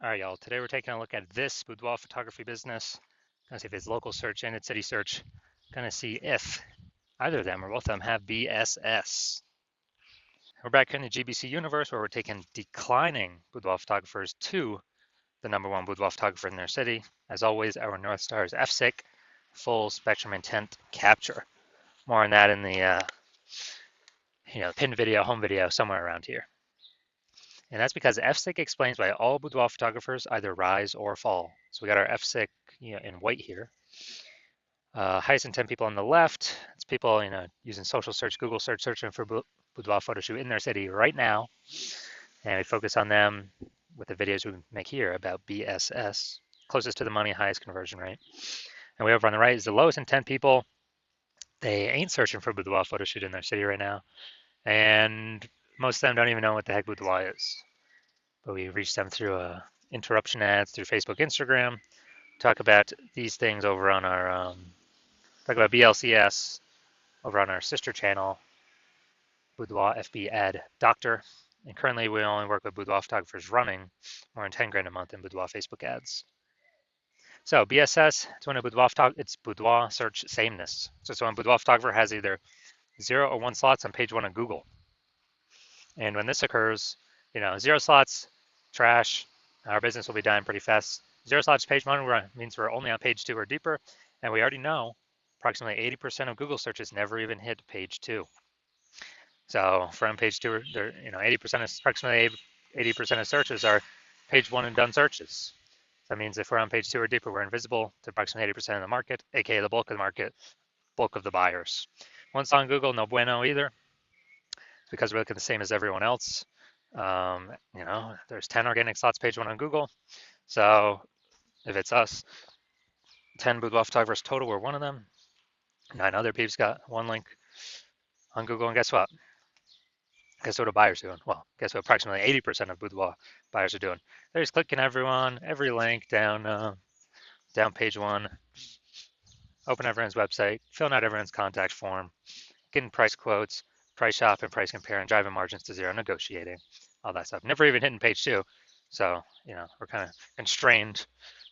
All right, y'all. Today we're taking a look at this boudoir photography business. Gonna see if it's local search and it's city search. Gonna see if either of them or both of them have BSS. We're back in the GBC universe where we're taking declining boudoir photographers to the #1 boudoir photographer in their city. As always, our North Star is FSIC, full spectrum intent capture. More on that in the pinned video, home video, somewhere around here. And that's because FSIC explains why all boudoir photographers either rise or fall. So we got our FSIC in white here. Highest intent people on the left, it's people using social search, Google search, searching for boudoir photo shoot in their city right now. And we focus on them with the videos we make here about BSS, closest to the money, highest conversion rate. And way over on the right is the lowest intent people. They ain't searching for boudoir photo shoot in their city right now. And most of them don't even know what the heck boudoir is. But we reach them through interruption ads, through Facebook, Instagram. Talk about these things over on our, talk about BLCS over on our sister channel, Boudoir FB Ad Doctor. And currently we only work with boudoir photographers running more than 10 grand a month in boudoir Facebook ads. So BSS, it's when it's boudoir search sameness. So it's when a boudoir photographer has either 0 or 1 slots on page 1 of Google. And when this occurs, 0 slots, trash, our business will be dying pretty fast. 0 slots page 1 means we're only on page 2 or deeper, and we already know approximately 80% of Google searches never even hit page 2. So from page 2, 80% of approximately 80% of searches are page 1 and done searches. That means if we're on page 2 or deeper, we're invisible to approximately 80% of the market, aka the bulk of the market, bulk of the buyers. Once on Google, no bueno either, because we're looking the same as everyone else. There's 10 organic slots page 1 on Google. So if it's us, 10 boudoir photographers total, we're one of them. 9 other peeps got 1 link on Google, and guess what? Guess what a buyer's doing? Well, guess what approximately 80% of boudoir buyers are doing? They're just clicking every link down page 1, open everyone's website, filling out everyone's contact form, getting price quotes, price shop and price compare, and driving margins to 0, negotiating, all that stuff. Never even hitting page 2. So, we're kind of constrained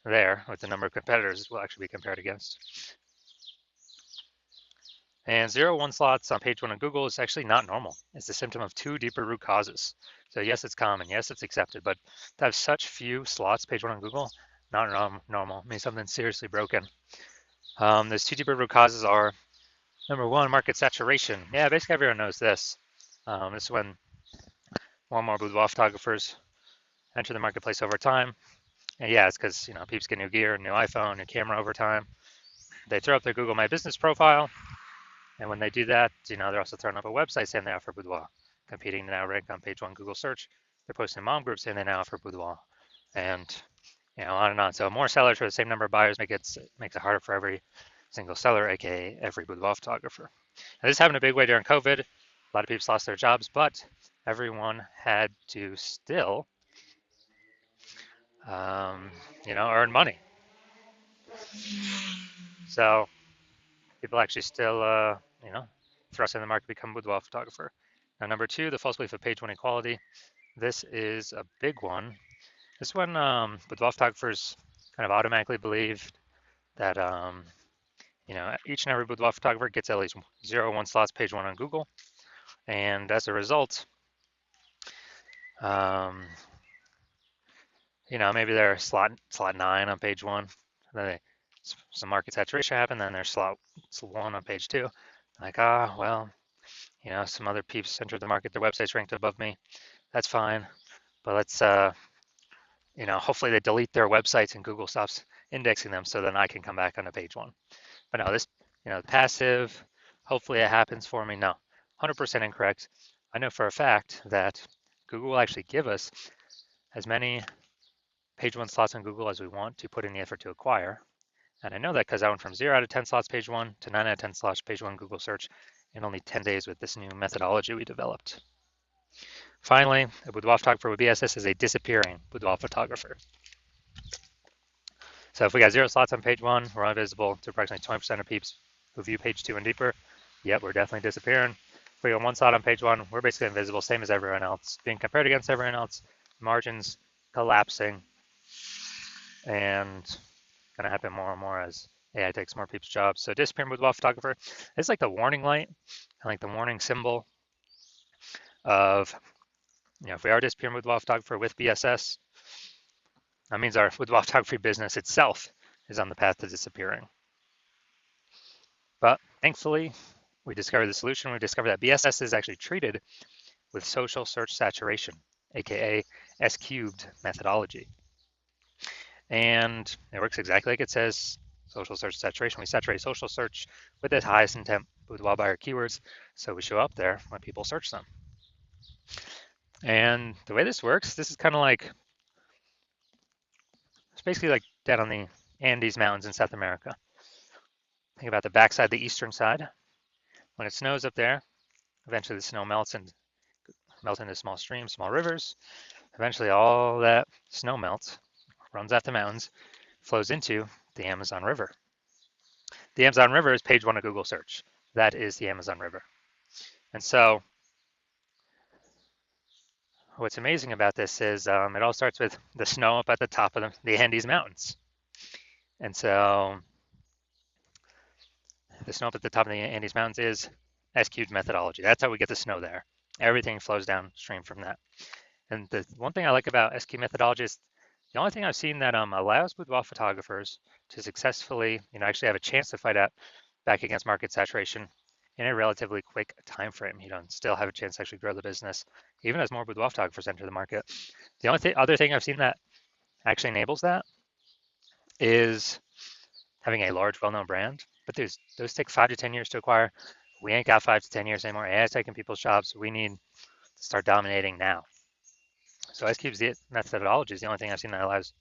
there with the number of competitors we'll actually be compared against. And 0, 1 slots on page 1 of Google is actually not normal. It's a symptom of 2 deeper root causes. So yes, it's common. Yes, it's accepted. But to have such few slots page 1 on Google, not normal. It means something's seriously broken. Those 2 deeper root causes are, number 1, market saturation. Yeah, basically everyone knows this. This is when more and more boudoir photographers enter the marketplace over time. And yeah, it's because peeps get new gear, new iPhone, new camera over time. They throw up their Google My Business profile, and when they do that, they're also throwing up a website saying they offer boudoir, competing to now rank on page 1 Google search. They're posting mom groups saying they now offer boudoir, and on and on. So more sellers for the same number of buyers makes it harder for every single seller, aka every boudoir photographer. Now, this happened a big way during COVID. A lot of people lost their jobs, but everyone had to still, earn money. So people actually still, thrust in the market to become a boudoir photographer. Now, number 2, the false belief of page 1 equality. This is a big one. This one, boudoir photographers kind of automatically believe that, each and every boudoir photographer gets at least 0, 1 slots page 1 on Google. And as a result, maybe they're slot 9 on page 1. Then some market saturation happened, then there's slot 1 on page 2. Like, some other peeps entered the market, their website's ranked above me. That's fine. But let's, hopefully they delete their websites and Google stops indexing them so then I can come back onto page 1. But no, this, passive, hopefully it happens for me. No, 100% incorrect. I know for a fact that Google will actually give us as many page 1 slots on Google as we want to put in the effort to acquire. And I know that because I went from 0 out of 10 slots page 1 to 9 out of 10 slots page 1 Google search in only 10 days with this new methodology we developed. Finally, a boudoir photographer with BSS is a disappearing boudoir photographer. So if we got 0 slots on page 1, we're invisible to approximately 20% of peeps who view page 2 and deeper. Yep, we're definitely disappearing. If we got 1 slot on page 1, we're basically invisible, same as everyone else. Being compared against everyone else, margins collapsing, and going to happen more and more as AI takes more people's jobs. So disappearing boudoir photographer is like the warning light, like the warning symbol of, if we are disappearing boudoir photographer with BSS, that means our boudoir photography business itself is on the path to disappearing. But thankfully, we discovered the solution. We discovered that BSS is actually treated with social search saturation, aka S cubed methodology. And it works exactly like it says, social search saturation. We saturate social search with the highest intent boudoir buyer keywords, so we show up there when people search them. And the way this works, this is kind of like, it's basically like down on the Andes Mountains in South America. Think about the backside, the eastern side. When it snows up there, eventually the snow melts and melts into small streams, small rivers. Eventually all that snow melts, runs out the mountains, flows into the Amazon River. The Amazon River is page 1 of Google search. That is the Amazon River. And so what's amazing about this is it all starts with the snow up at the top of the Andes Mountains. And so the snow up at the top of the Andes Mountains is S-cubed methodology. That's how we get the snow there. Everything flows downstream from that. And the one thing I like about S-cubed methodology is the only thing I've seen that allows boudoir photographers to successfully, actually have a chance to fight out back against market saturation in a relatively quick time frame, still have a chance to actually grow the business, even as more boudoir photographers enter the market. The only other thing I've seen that actually enables that is having a large, well-known brand, but those take 5 to 10 years to acquire. We ain't got 5 to 10 years anymore. AI is taking people's jobs. We need to start dominating now. So S-Cube's methodology is the only thing I've seen that allows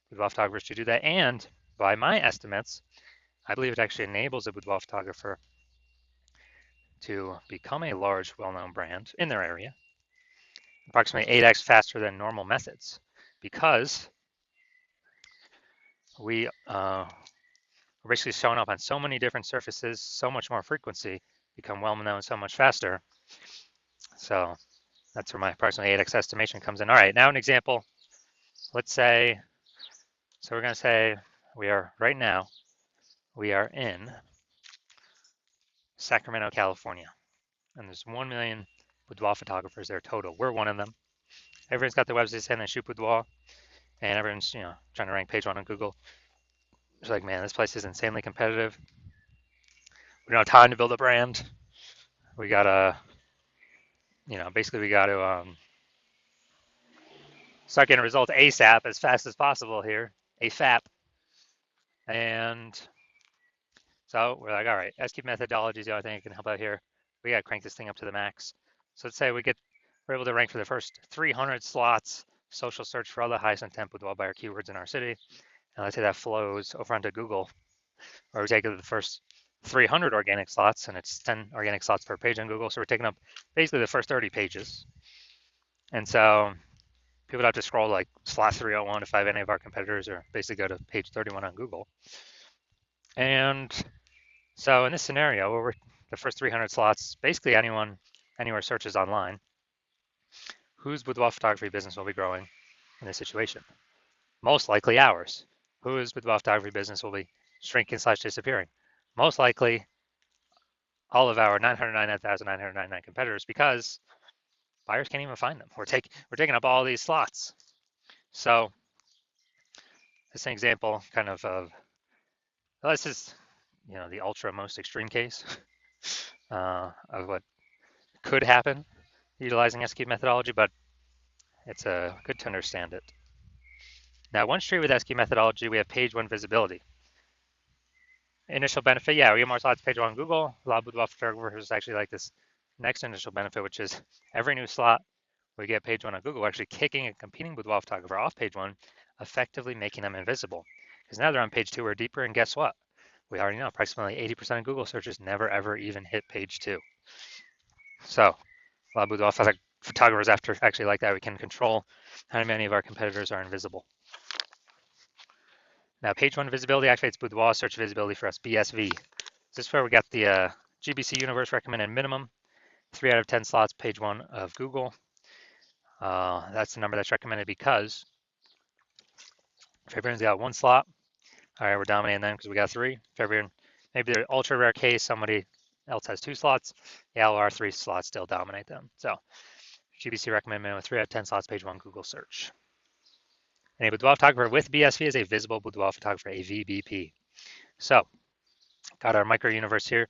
boudoir photographers to do that. And by my estimates, I believe it actually enables a boudoir photographer to become a large, well-known brand in their area, approximately 8x faster than normal methods, because we're basically showing up on so many different surfaces, so much more frequency, become well-known so much faster. So that's where my approximately 8x estimation comes in. All right, now an example. Let's say, so we're going to say we are in Sacramento, California, and there's 1 million boudoir photographers there total. We're one of them. Everyone's got their websites saying they shoot boudoir, and everyone's trying to rank page 1 on Google. It's like, man, this place is insanely competitive. We don't have time to build a brand. We gotta, basically we gotta start getting results ASAP, as fast as possible here, AFAP. And so we're like, all right, S-cube methodology is the only thing that can help out here. We gotta crank this thing up to the max. So let's say we're able to rank for the first 300 slots, social search for all the highest intent boudoir buyer keywords in our city. And let's say that flows over onto Google, or we take the first 300 organic slots, and it's 10 organic slots per page on Google. So we're taking up basically the first 30 pages. And so people don't have to scroll like slot 301 to find any of our competitors, or basically go to page 31 on Google. And so in this scenario, where we're the first 300 slots, basically anywhere searches online, whose boudoir photography business will be growing in this situation? Most likely ours. Whose boudoir photography business will be shrinking / disappearing? Most likely all of our 999,999 competitors, because buyers can't even find them. We're taking up all these slots. So this is an example kind of this is the ultra most extreme case of what could happen utilizing S-cube methodology, but it's good to understand it. Now, one street with S-cube methodology, we have page 1 visibility. Initial benefit, yeah, we get more slots page 1 on Google. A lot of boudoir photographers actually like this next initial benefit, which is every new slot we get page 1 on Google, actually kicking a competing boudoir photographer off page 1, effectively making them invisible. Because now they're on page 2 or deeper, and guess what? We already know approximately 80% of Google searches never ever even hit page 2. So a lot of boudoir photographers actually like that. We can control how many of our competitors are invisible. Now, page 1 visibility activates boudoir search visibility for us, BSV. This is where we got the GBC Universe recommended minimum, 3 out of 10 slots, page 1 of Google. That's the number that's recommended because Fabian's got 1 slot. All right, we're dominating them because we got 3. Fabian, maybe they're ultra rare case, somebody else has 2 slots. Yeah, well, our 3 slots still dominate them. So GBC recommend minimum 3 out of 10 slots, page 1 Google search. And a boudoir photographer with BSV is a visible boudoir photographer, a VBP. So got our micro universe here.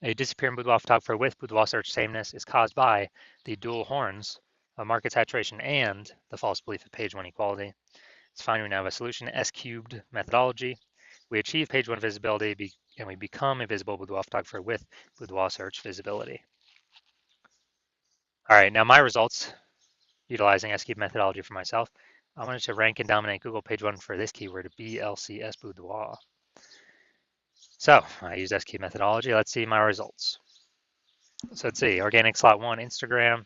A disappearing boudoir photographer with boudoir search sameness is caused by the dual horns of market saturation and the false belief of page 1 equality. It's fine, we now have a solution, S-cubed methodology. We achieve page 1 visibility and we become a visible boudoir photographer with boudoir search visibility. All right, now my results utilizing S-cubed methodology for myself. I wanted to rank and dominate Google page 1 for this keyword, BLCS boudoir. So I used S-cubed methodology. Let's see my results. So let's see, organic slot 1, Instagram,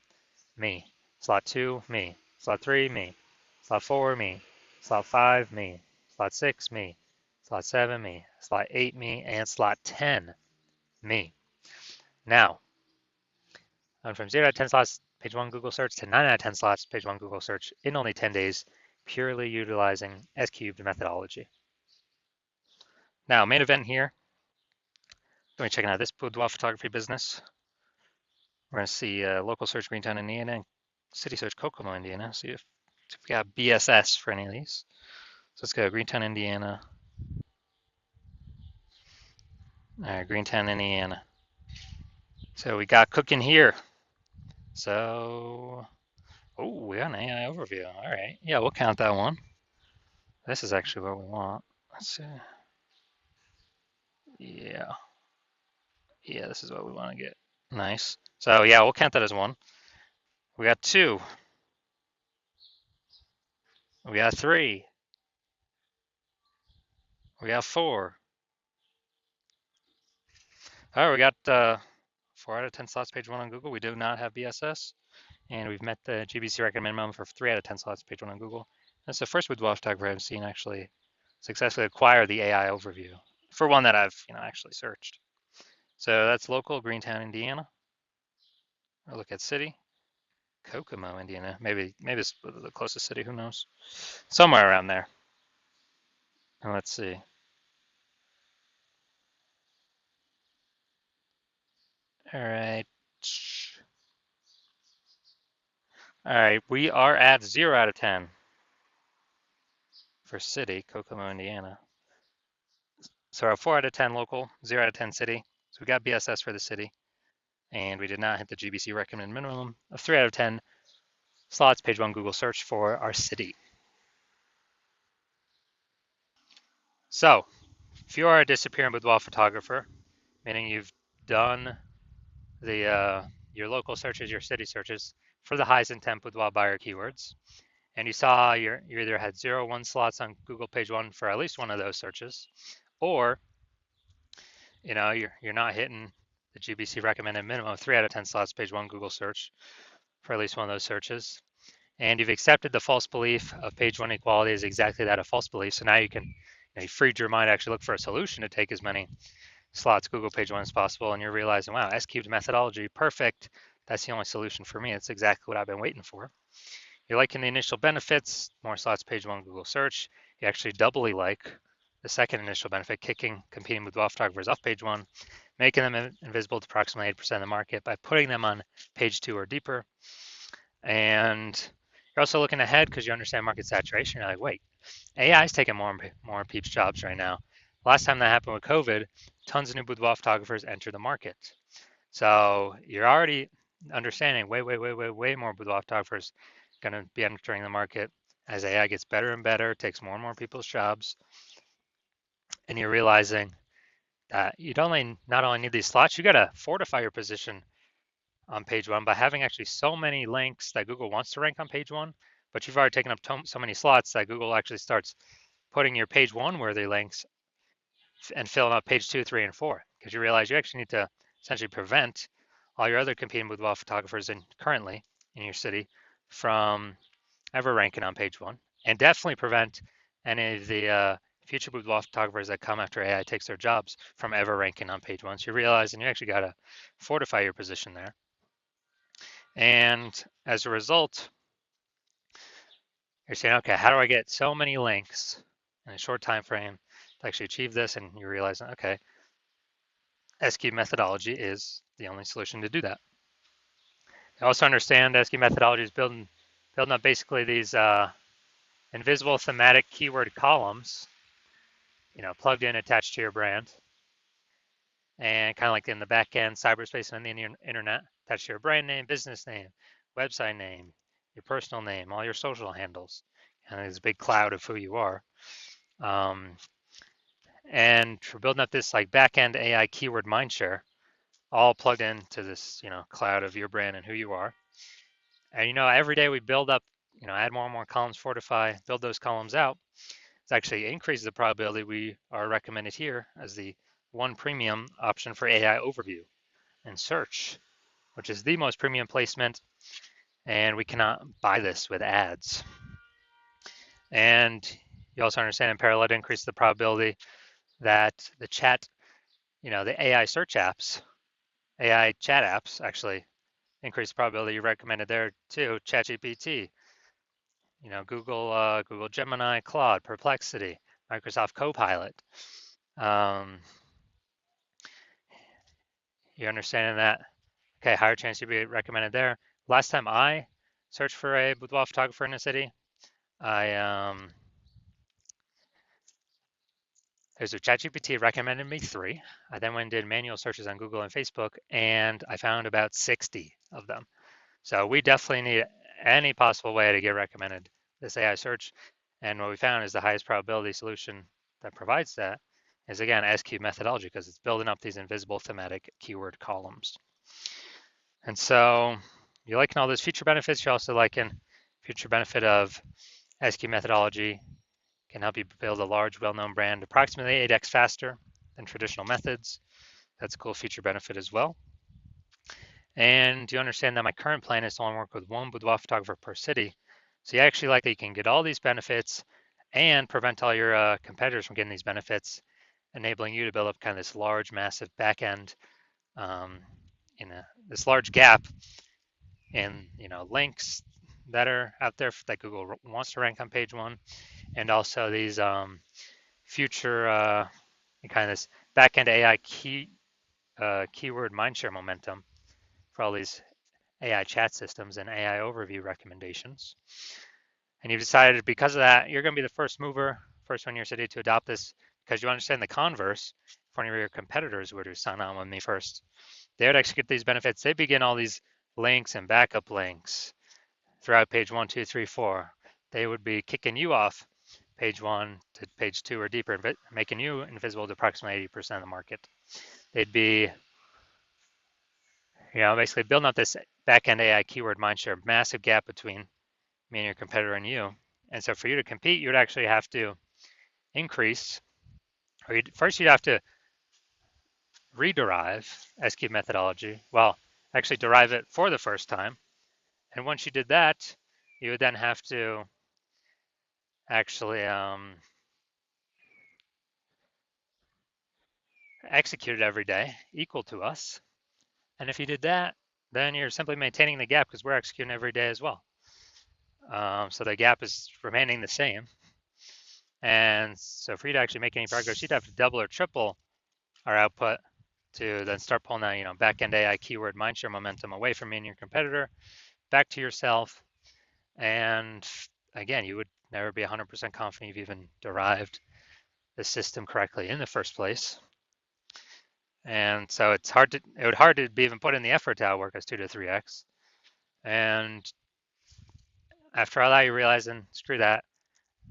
me. Slot 2, me. Slot 3, me. Slot 4, me. Slot 5, me. Slot 6, me. Slot 7, me. Slot 8, me. And slot 10, me. Now, I'm from 0 out of 10 slots, page 1 Google search, to 9 out of 10 slots, page 1 Google search in only 10 days, purely utilizing S-cubed methodology. Now, main event here, going to check out this boudoir photography business. We're going to see local search Greentown, Indiana, and city search Kokomo, Indiana. See if we got BSS for any of these. So let's go Greentown, Indiana. All right, Greentown, Indiana. So we got cooking here. So, oh, we got an AI overview. All right, yeah, we'll count that one. This is actually what we want. Let's see. Yeah, this is what we want to get. Nice. So yeah, we'll count that as 1. We got 2. We got 3. We got 4. All right, we got 4 out of 10 slots, page 1 on Google. We do not have BSS, and we've met the GBC recommend minimum for 3 out of 10 slots, page 1 on Google. That's the first boudoir photographer I've seen actually successfully acquire the AI overview for one that I've actually searched. So that's local, Greentown, Indiana. Or look at city, Kokomo, Indiana. Maybe it's the closest city. Who knows? Somewhere around there. And let's see. All right. All right. We are at 0 out of 10 for city, Kokomo, Indiana. So our 4 out of 10 local, 0 out of 10 city. So we got BSS for the city, and we did not hit the GBC recommended minimum of 3 out of 10 slots, page 1 Google search for our city. So if you are a disappearing boudoir photographer, meaning you've done the your local searches, your city searches for the highest intent boudoir buyer keywords, and you saw you either had 0 or 1 slots on Google page 1 for at least one of those searches, or you're not hitting the GBC recommended minimum of 3 out of 10 slots, page 1 Google search for at least one of those searches, and you've accepted the false belief of page 1 equality is exactly that, a false belief. So now you can you freed your mind to actually look for a solution to take as many slots Google page 1 as possible, and you're realizing, wow, S-cubed methodology, perfect. That's the only solution for me. It's exactly what I've been waiting for. You're liking the initial benefits, more slots page 1 Google search. You actually doubly like the second initial benefit, kicking competing boudoir photographers off page 1, making them invisible to approximately 8% of the market by putting them on page 2 or deeper. And you're also looking ahead because you understand market saturation. You're like, wait, AI is taking more peeps jobs right now. Last time that happened with COVID, tons of new boudoir photographers enter the market. So you're already understanding way more boudoir photographers going to be entering the market as AI gets better and better, takes more and more people's jobs. And you're realizing that you not only need these slots, you got to fortify your position on page 1 by having actually so many links that Google wants to rank on page 1, but you've already taken up so many slots that Google actually starts putting your page 1 worthy links and filling up page 2, 3, and 4, because you realize you actually need to essentially prevent all your other competing boudoir photographers currently in your city from ever ranking on page 1, and definitely prevent any of the future boudoir photographers that come after AI takes their jobs from ever ranking on page 1. So you realize, and you actually got to fortify your position there. And as a result, you're saying, okay, how do I get so many links in a short time frame to actually achieve this, and you realize, okay, S-cube methodology is the only solution to do that. You also understand S-cube methodology is building up basically these invisible thematic keyword columns, plugged in, attached to your brand, and kind of like in the back end, cyberspace and the internet, attached to your brand name, business name, website name, your personal name, all your social handles, and this big cloud of who you are. And we're building up this like back end AI keyword mindshare, all plugged into this, cloud of your brand and who you are. And every day we build up, add more and more columns, fortify, build those columns out. It actually increases the probability we are recommended here as the one premium option for AI overview and search, which is the most premium placement, and we cannot buy this with ads. And you also understand in parallel to increase the probability that the chat, the AI search apps, AI chat apps actually increase the probability you recommended there too. ChatGPT, Google Gemini, Claude, Perplexity, Microsoft Copilot. You understand that? Okay, higher chance you'd be recommended there. Last time I searched for a boudoir photographer in a city, there's a ChatGPT recommended me 3. I then went and did manual searches on Google and Facebook, and I found about 60 of them. So we definitely need any possible way to get recommended this AI search. And what we found is the highest probability solution that provides that is, again, S-cube methodology, because it's building up these invisible thematic keyword columns. And so you're liking all those feature benefits. You're also liking future benefit of S-cube methodology can help you build a large, well-known brand approximately 8x faster than traditional methods. That's a cool feature benefit as well. And you understand that my current plan is to only work with one boudoir photographer per city. So you actually like that you can get all these benefits and prevent all your competitors from getting these benefits, enabling you to build up kind of this large, massive back end, this large gap in links that are out there that Google wants to rank on page 1, and also these future kind of this back-end AI keyword mindshare momentum for all these AI chat systems and AI overview recommendations. And you've decided because of that, you're going to be the first mover, first one in your city to adopt this, because you understand the converse. If one of your competitors were to sign on with me first, they would actually get these benefits. They begin all these links and backup links throughout page 1, 2, 3, 4. They would be kicking you off page 1 to page 2 or deeper, making you invisible to approximately 80% of the market. They'd be, basically building up this back-end AI keyword mindshare, massive gap between me and your competitor and you. And so for you to compete, you would actually have to increase, or first you'd have to rederive S-cube methodology. Well, actually derive it for the first time. And once you did that, you would then have to actually execute it every day, equal to us. And if you did that, then you're simply maintaining the gap because we're executing every day as well. So the gap is remaining the same. And so for you to actually make any progress, you'd have to double or triple our output to then start pulling that, back-end AI keyword mindshare momentum away from me and your competitor, back to yourself. And again, you would never be 100% confident you've even derived the system correctly in the first place. And so it would hard to be even put in the effort to outwork us 2 to 3x. And after all that, you're realizing, screw that.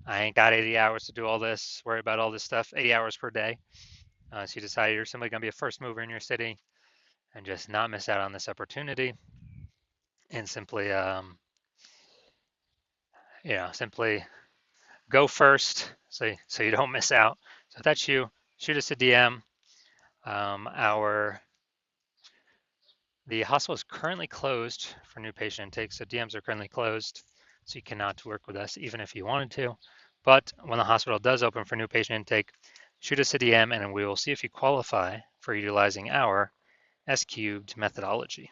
I ain't got 80 hours to do all this, worry about all this stuff, 80 hours per day. So you decide you're simply going to be a first mover in your city and just not miss out on this opportunity, and simply, simply go first so you don't miss out. So if that's you, shoot us a DM. The hospital is currently closed for new patient intake, so DMs are currently closed, so you cannot work with us even if you wanted to. But when the hospital does open for new patient intake, shoot us a DM and we will see if you qualify for utilizing our S-cubed methodology.